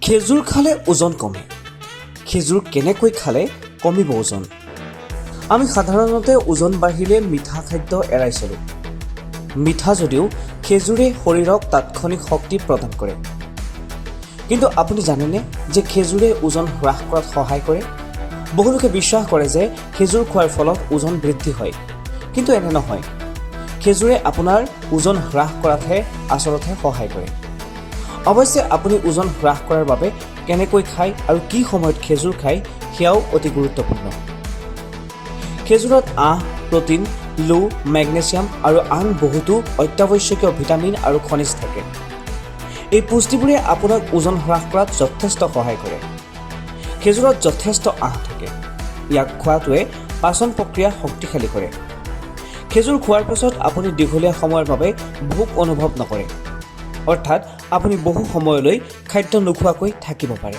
খেজুৰ খালে ওজন কমে। খেজুৰ কেনেকৈ খালে কমিব ওজন? আমি সাধাৰণতে ওজন বাঢ়িলে মিঠা খাদ্য এৰাই চলোঁ। মিঠা যদিও খেজুৰে শৰীৰক তাৎক্ষণিক শক্তি প্ৰদান কৰে। কিন্তু আপুনি জানেনে যে খেজুৰে ওজন হ্ৰাস কৰাত সহায় কৰে? বহুলোকে বিশ্বাস কৰে যে খেজুৰ খোৱাৰ ফলত ওজন বৃদ্ধি হয়, কিন্তু এনে নহয়। খেজুৰে আপোনাৰ ওজন হ্ৰাস কৰাতহে আচলতে সহায় কৰে। অৱশ্যে আপুনি ওজন হ্ৰাস কৰাৰ বাবে কেনেকৈ খায় আৰু কি সময়ত খেজুৰ খায় সেয়াও অতি গুৰুত্বপূৰ্ণ। খেজুৰত আঁহ, প্ৰটিন, লো, মেগনেছিয়াম আৰু আন বহুতো অত্যাৱশ্যকীয় ভিটামিন আৰু খনিজ থাকে। এই পুষ্টিবোৰে আপোনাক ওজন হ্ৰাস কৰাত যথেষ্ট সহায় কৰে। খেজুৰত যথেষ্ট আঁহ থাকে। ইয়াক খোৱাটোৱে পাচন প্ৰক্ৰিয়া শক্তিশালী কৰে। খেজুৰ খোৱাৰ পাছত আপুনি দীঘলীয়া সময়ৰ বাবে ভোক অনুভৱ নকৰে, অৰ্থাৎ আপুনি বহু সময়লৈ খাদ্য নোখোৱাকৈ থাকিব পাৰে।